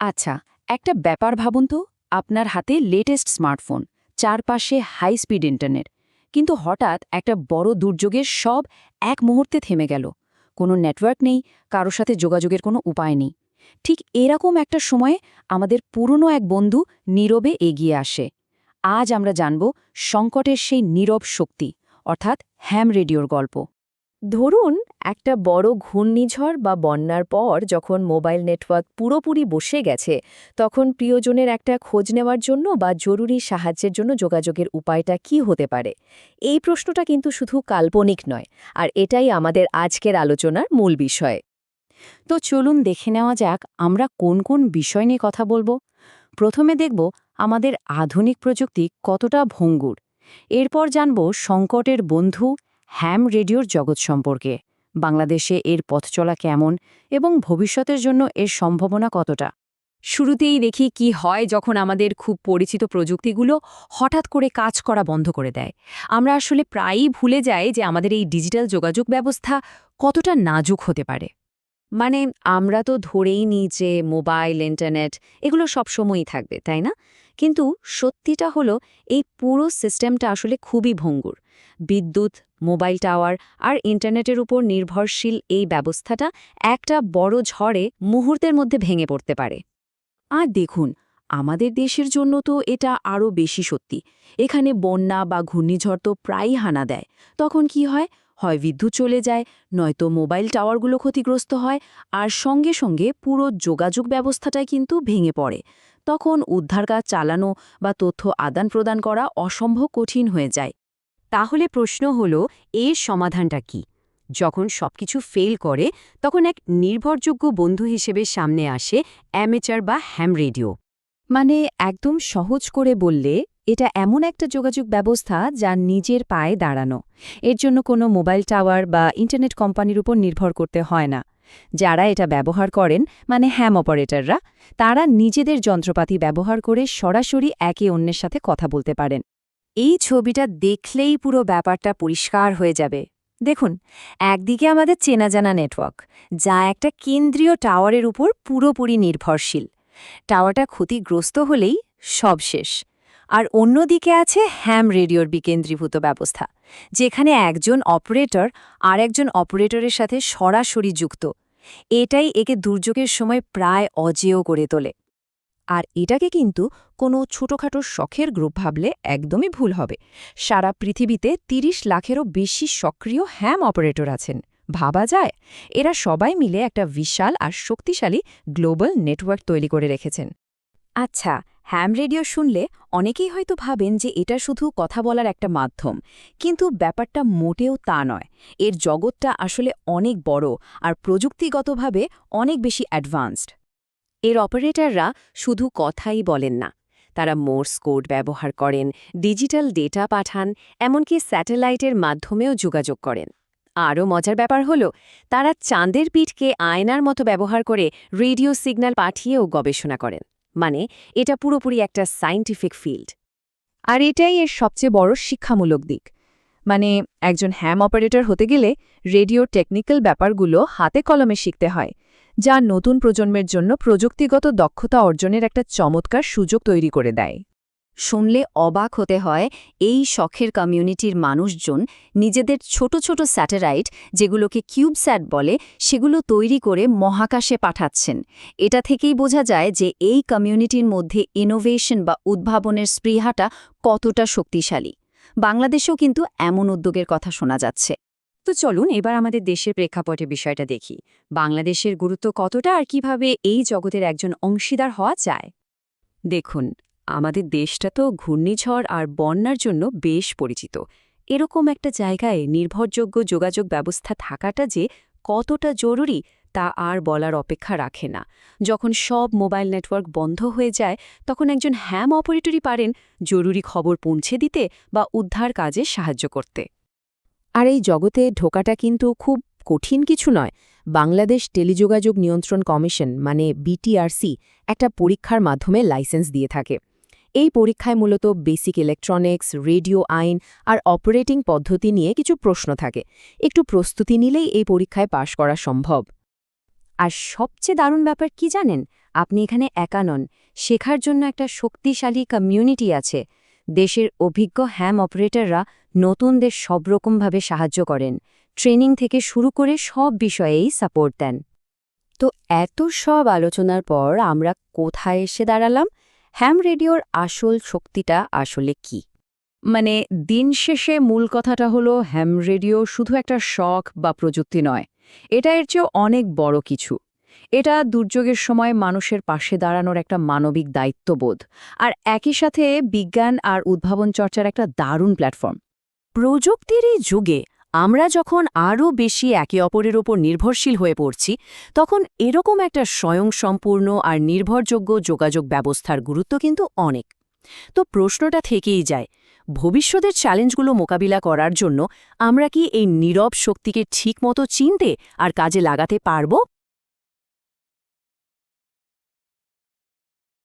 আচ্ছা, একটা ব্যাপার ভাবুন তো, আপনার হাতে লেটেস্ট স্মার্টফোন, চারপাশে হাই স্পিড ইন্টারনেট, কিন্তু হঠাৎ একটা বড় দুর্যোগের সব এক মুহূর্তে থেমে গেল। কোনো নেটওয়ার্ক নেই, কারো সাথে যোগাযোগের কোনো উপায় নেই। ঠিক এরকম একটা সময়ে আমাদের পুরনো এক বন্ধু নীরবে এগিয়ে আসে। আজ আমরা জানব সংকটের সেই নীরব শক্তি, অর্থাৎ হ্যাম রেডিওর গল্প। ধরুন একটা বড় ঘূর্ণিঝড় বা বন্যার পর যখন মোবাইল নেটওয়ার্ক পুরোপুরি বসে গেছে, তখন প্রিয়জনের একটা খোঁজ নেওয়ার জন্য বা জরুরি সাহায্যের জন্য যোগাযোগের উপায়টা কি হতে পারে। এই প্রশ্নটা কিন্তু শুধু কাল্পনিক নয়, আর এটাই আমাদের আজকের আলোচনার মূল বিষয়। তো চলুন দেখে নেওয়া যাক আমরা কোন কোন বিষয় নিয়ে কথা বলবো। প্রথমে দেখব আমাদের আধুনিক প্রযুক্তি কতটা ভঙ্গুর। এরপর জানব সংকটের বন্ধু হ্যাম রেডিওর জগৎ সম্পর্কে, বাংলাদেশে এর পথ চলা কেমন এবং ভবিষ্যতের জন্য এর সম্ভাবনা কতটা। শুরুতেই দেখি কি হয় যখন আমাদের খুব পরিচিত প্রযুক্তিগুলো হঠাৎ করে কাজ করা বন্ধ করে দেয়। আমরা আসলে প্রায়ই ভুলে যাই যে আমাদের এই ডিজিটাল যোগাযোগ ব্যবস্থা কতটা নাজুক হতে পারে। মানে আমরা তো ধরেই নিই যে মোবাইল, ইন্টারনেট এগুলো সবসময়ই থাকবে, তাই না? কিন্তু সত্যিটা হলো এই পুরো সিস্টেমটা আসলে খুবই ভঙ্গুর। বিদ্যুৎ, মোবাইল টাওয়ার আর ইন্টারনেটের উপর নির্ভরশীল এই ব্যবস্থাটা একটা বড় ঝড়ে মুহূর্তের মধ্যে ভেঙে পড়তে পারে। আর দেখুন, আমাদের দেশের জন্য তো এটা আরও বেশি সত্যি। এখানে বন্যা বা ঘূর্ণিঝড় তো প্রায়ই হানা দেয়। তখন কি হয়, হয় বিদ্যুৎ চলে যায়, নয়তো মোবাইল টাওয়ারগুলো ক্ষতিগ্রস্ত হয়, আর সঙ্গে সঙ্গে পুরো যোগাযোগ ব্যবস্থাটাই কিন্তু ভেঙে পড়ে। তখন উদ্ধার কাজ চালানো বা তথ্য আদান প্রদান করা অসম্ভব কঠিন হয়ে যায়। তাহলে প্রশ্ন হলো, এর সমাধানটা কি? যখন সবকিছু ফেল করে, তখন এক নির্ভরযোগ্য বন্ধু হিসেবে সামনে আসে অ্যামেচার বা হ্যাম রেডিও। মানে একদম সহজ করে বললে, এটা এমন একটা যোগাযোগ ব্যবস্থা যা নিজের পায়ে দাঁড়ানো। এর জন্য কোনো মোবাইল টাওয়ার বা ইন্টারনেট কোম্পানির উপর নির্ভর করতে হয় না। যারা এটা ব্যবহার করেন, মানে হ্যাম অপারেটররা, তারা নিজেদের যন্ত্রপাতি ব্যবহার করে সরাসরি একে অন্যের সাথে কথা বলতে পারেন। এই ছবিটা দেখলেই পুরো ব্যাপারটা পরিষ্কার হয়ে যাবে। দেখুন, একদিকে আমাদের চেনা জানা নেটওয়ার্ক, যা একটা কেন্দ্রীয় টাওয়ারের উপর পুরোপুরি নির্ভরশীল। টাওয়ারটা ক্ষতিগ্রস্ত হলেই সব শেষ। আর অন্যদিকে আছে হ্যাম রেডিওর বিকেন্দ্রীভূত ব্যবস্থা, যেখানে একজন অপারেটর আর একজন অপারেটরের সাথে সরাসরি যুক্ত। এটাই একে দুর্যোগের সময় প্রায় অজেয় করে তোলে। আর এটাকে কিন্তু কোনো ছোটখাটো শখের গ্রুপ ভাবলে একদমই ভুল হবে। সারা পৃথিবীতে ৩০ লাখেরও বেশি সক্রিয় হ্যাম অপারেটর আছেন। ভাবা যায়, এরা সবাই মিলে একটা বিশাল আর শক্তিশালী গ্লোবাল নেটওয়ার্ক তৈরি করে রেখেছেন। আচ্ছা, হ্যাম রেডিও শুনলে অনেকেই হয়তো ভাবেন যে এটা শুধু কথা বলার একটা মাধ্যম, কিন্তু ব্যাপারটা মোটেও তা নয়। এর জগৎটা আসলে অনেক বড় আর প্রযুক্তিগতভাবে অনেক বেশি অ্যাডভান্সড। এর অপারেটররা শুধু কথাই বলেন না, তারা মোর্স কোড ব্যবহার করেন, ডিজিটাল ডেটা পাঠান, এমনকি স্যাটেলাইটের মাধ্যমেও যোগাযোগ করেন। আরও মজার ব্যাপার হলো, তারা চাঁদের পিঠকে আয়নার মতো ব্যবহার করে রেডিও সিগন্যাল পাঠিয়েও গবেষণা করেন। মানে এটা পুরোপুরি একটা সায়েন্টিফিক ফিল্ড। আর এটাই এর সবচেয়ে বড় শিক্ষামূলক দিক। মানে একজন হ্যাম অপারেটর হতে গেলে রেডিওর টেকনিক্যাল ব্যাপারগুলো হাতে কলমে শিখতে হয়, যা নতুন প্রজন্মের জন্য প্রযুক্তিগত দক্ষতা অর্জনের একটা চমৎকার সুযোগ তৈরি করে দেয়। শুনলে অবাক হতে হয়, এই শখের কমিউনিটির মানুষজন নিজেদের ছোট ছোট স্যাটেলাইট, যেগুলোকে কিউবস্যাট বলে, সেগুলো তৈরি করে মহাকাশে পাঠাচ্ছেন। এটা থেকেই বোঝা যায় যে এই কমিউনিটির মধ্যে ইনোভেশন বা উদ্ভাবনের স্পৃহাটা কতটা শক্তিশালী। বাংলাদেশেও কিন্তু এমন উদ্যোগের কথা শোনা যাচ্ছে। তো চলুন এবার আমাদের দেশের প্রেক্ষাপটে বিষয়টা দেখি। বাংলাদেশের গুরুত্ব কতটা আর কিভাবে এই জগতের একজন অংশীদার হওয়া যায়। দেখুন, আমাদের দেশটা তো ঘূর্ণিঝড় আর বন্যার জন্য বেশ পরিচিত। এরকম একটা জায়গায় নির্ভরযোগ্য যোগাযোগ ব্যবস্থা থাকাটা যে কতটা জরুরি তা আর বলার অপেক্ষা রাখে না। যখন সব মোবাইল নেটওয়ার্ক বন্ধ হয়ে যায়, তখন একজন হ্যাম অপারেটরই পারেন জরুরি খবর পৌঁছে দিতে বা উদ্ধার কাজে সাহায্য করতে। আর এই জগতে ঢোকাটা কিন্তু খুব কঠিন কিছু নয়। বাংলাদেশ টেলিযোগাযোগ নিয়ন্ত্রণ কমিশন, মানে বিটিআরসি, একটা পরীক্ষার মাধ্যমে লাইসেন্স দিয়ে থাকে। এই পরীক্ষায় মূলত বেসিক ইলেকট্রনিক্স, রেডিও আইন আর অপারেটিং পদ্ধতি নিয়ে কিছু প্রশ্ন থাকে। একটু প্রস্তুতি নিলেই এই পরীক্ষায় পাশ করা সম্ভব। আর সবচেয়ে দারুণ ব্যাপার কি জানেন? আপনি এখানে একা নন, শেখার জন্য একটা শক্তিশালী কমিউনিটি আছে। দেশের অভিজ্ঞ হ্যাম অপারেটররা নতুনদের সব রকমভাবে সাহায্য করেন, ট্রেনিং থেকে শুরু করে সব বিষয়েই সাপোর্ট দেন। তো এত সব আলোচনার পর আমরা কোথায় এসে দাঁড়ালাম? হ্যাম রেডিওর আসল শক্তিটা আসলে কি? মানে দিন শেষে মূল কথাটা হলো হ্যাম রেডিও শুধু একটা শখ বা প্রযুক্তি নয়, এটা এর চেয়েও অনেক বড় কিছু। এটা দুর্যোগের সময় মানুষের পাশে দাঁড়ানোর একটা মানবিক দায়িত্ববোধ, আর একই সাথে বিজ্ঞান আর উদ্ভাবন চর্চার একটা দারুণ প্ল্যাটফর্ম। প্রযুক্তির এই যুগে আমরা যখন আরও বেশি একে অপরের ওপর নির্ভরশীল হয়ে পড়ছি, তখন এরকম একটা স্বয়ংসম্পূর্ণ আর নির্ভরযোগ্য যোগাযোগ ব্যবস্থার গুরুত্ব কিন্তু অনেক। তো প্রশ্নটা থেকেই যায়, ভবিষ্যতের চ্যালেঞ্জগুলো মোকাবিলা করার জন্য আমরা কি এই নীরব শক্তিকে ঠিকমতো চিনতে আর কাজে লাগাতে পারব?